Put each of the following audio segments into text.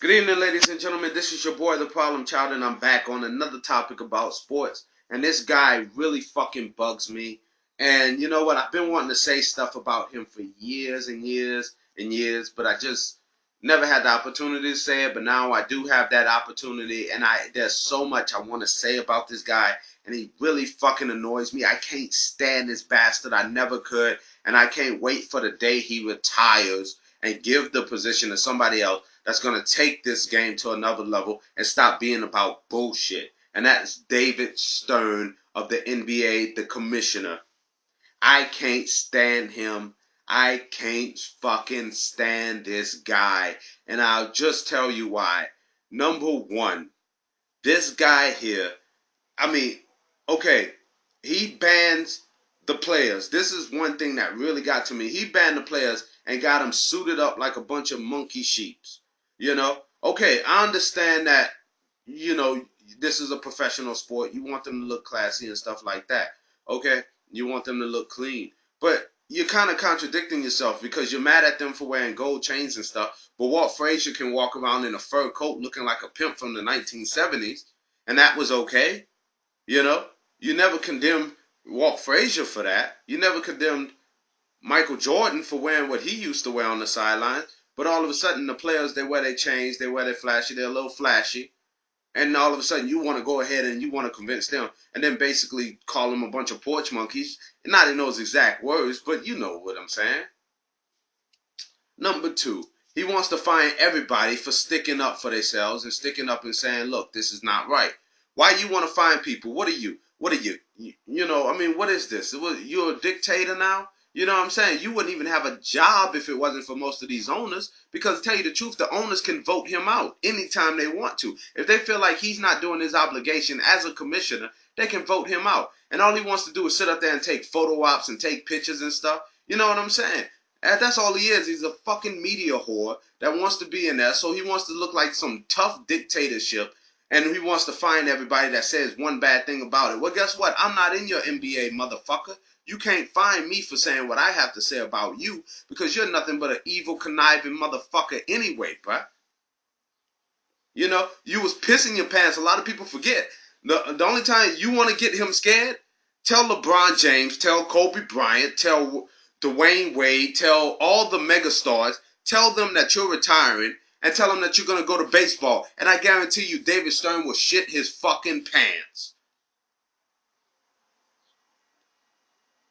Good evening, ladies and gentlemen. This is your boy, the Problem Child, and I'm back on another topic about sports. And this guy really fucking bugs me. And you know what? I've been wanting to say stuff about him for years and years and years, but I just never had the opportunity to say it. But now I do have that opportunity, and there's so much I want to say about this guy, and he really fucking annoys me. I can't stand this bastard. I never could, and I can't wait for the day he retires and give the position to somebody else that's going to take this game to another level and stop being about bullshit. And that's David Stern of the NBA, the commissioner. I can't stand him. I can't fucking stand this guy. And I'll just tell you why. Number one, this guy here, I mean, okay, he bans the players. This is one thing that really got to me. He banned the players and got them suited up like a bunch of monkey sheeps. You know? Okay, I understand that, you know, this is a professional sport. You want them to look classy and stuff like that. Okay? You want them to look clean. But you're kind of contradicting yourself because you're mad at them for wearing gold chains and stuff. But Walt Frazier can walk around in a fur coat looking like a pimp from the 1970s, and that was okay. You know, you never condemned Walt Frazier for that. You never condemned Michael Jordan for wearing what he used to wear on the sidelines. But all of a sudden, the players, they wear their chains, they wear their flashy, they're a little flashy. And all of a sudden, you want to go ahead and you want to convince them and then basically call them a bunch of porch monkeys. Not in those exact words, but you know what I'm saying. Number two, he wants to fine everybody for sticking up for themselves and sticking up and saying, look, this is not right. Why you want to fine people? What are you? What are you? You know, I mean, what is this? You're a dictator now? You know what I'm saying? You wouldn't even have a job if it wasn't for most of these owners. Because to tell you the truth, the owners can vote him out anytime they want to. If they feel like he's not doing his obligation as a commissioner, they can vote him out. And all he wants to do is sit up there and take photo ops and take pictures and stuff. You know what I'm saying? And that's all he is. He's a fucking media whore that wants to be in there. So he wants to look like some tough dictatorship. And he wants to find everybody that says one bad thing about it. Well, guess what? I'm not in your NBA, motherfucker. You can't find me for saying what I have to say about you because you're nothing but an evil, conniving motherfucker anyway, bruh. You know, you was pissing your pants. A lot of people forget. The only time you want to get him scared, tell LeBron James, tell Kobe Bryant, tell Dwayne Wade, tell all the megastars, tell them that you're retiring, and tell them that you're going to go to baseball. And I guarantee you, David Stern will shit his fucking pants.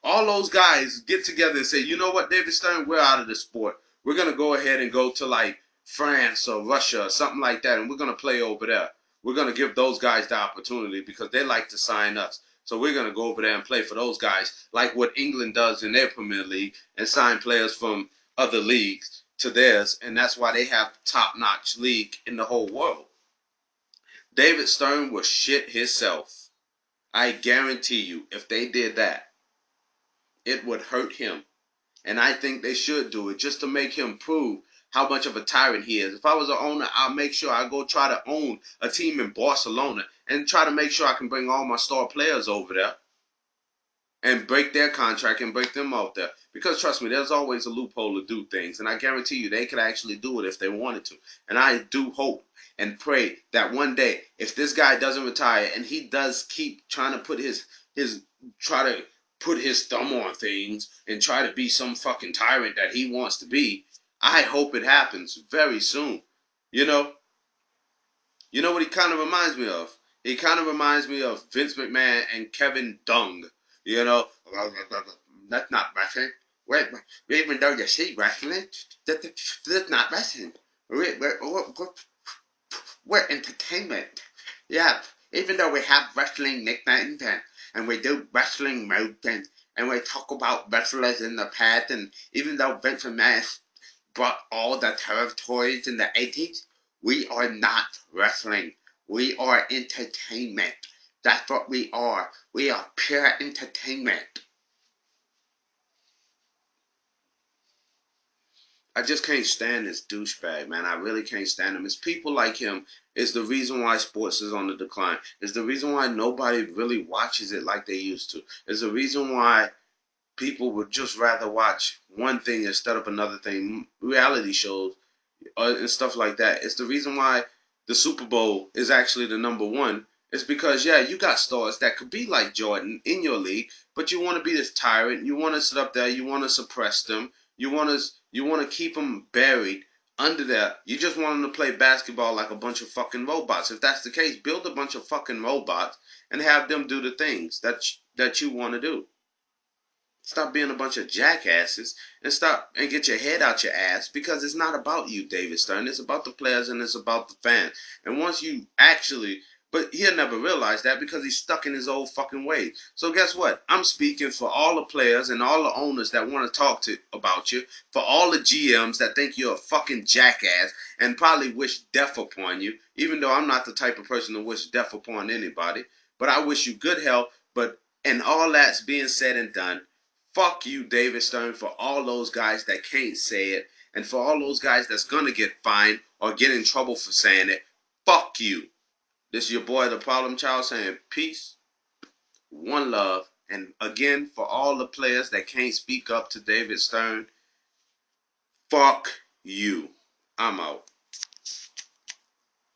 All those guys get together and say, you know what, David Stern, we're out of this sport. We're going to go ahead and go to like France or Russia or something like that, and we're going to play over there. We're going to give those guys the opportunity because they like to sign us. So we're going to go over there and play for those guys, like what England does in their Premier League, and sign players from other leagues to theirs, and that's why they have top-notch league in the whole world. David Stern will shit himself. I guarantee you, if they did that, it would hurt him. And I think they should do it just to make him prove how much of a tyrant he is. If I was an owner, I'll make sure I go try to own a team in Barcelona and try to make sure I can bring all my star players over there and break their contract and break them out there. Because trust me, there's always a loophole to do things. And I guarantee you they could actually do it if they wanted to. And I do hope and pray that one day, if this guy doesn't retire and he does keep trying to put his try to put his thumb on things and try to be some fucking tyrant that he wants to be, I hope it happens very soon. You know, you know what he kind of reminds me of? He kind of reminds me of Vince McMahon and Kevin Dung. You know, that's not wrestling. Wait, even though you see wrestling, that's not wrestling. We're entertainment. Yeah, even though we have wrestling nicknames and we do wrestling moves and we talk about wrestlers in the past, and even though Vince McMahon brought all the territories in the 80s, we are not wrestling. We are entertainment. That's what we are. We are pure entertainment. I just can't stand this douchebag, man. I really can't stand him. It's people like him is the reason why sports is on the decline. It's the reason why nobody really watches it like they used to. It's the reason why people would just rather watch one thing instead of another thing. Reality shows, and stuff like that. It's the reason why the Super Bowl is actually the number one. It's because yeah, you got stars that could be like Jordan in your league, but you want to be this tyrant. You want to sit up there. You want to suppress them. You want to keep them buried under there. You just want them to play basketball like a bunch of fucking robots. If that's the case, build a bunch of fucking robots and have them do the things that you want to do. Stop being a bunch of jackasses and stop and get your head out your ass because it's not about you, David Stern. It's about the players and it's about the fans. And once you actually, but he'll never realize that because he's stuck in his old fucking ways. So guess what? I'm speaking for all the players and all the owners that want to talk to about you, for all the GMs that think you're a fucking jackass and probably wish death upon you, even though I'm not the type of person to wish death upon anybody. But I wish you good health. But and all that's being said and done, fuck you, David Stern, for all those guys that can't say it, and for all those guys that's gonna get fined or get in trouble for saying it. Fuck you. This is your boy, the Problem Child, saying peace, one love, and again for all the players that can't speak up to David Stern, fuck you. I'm out.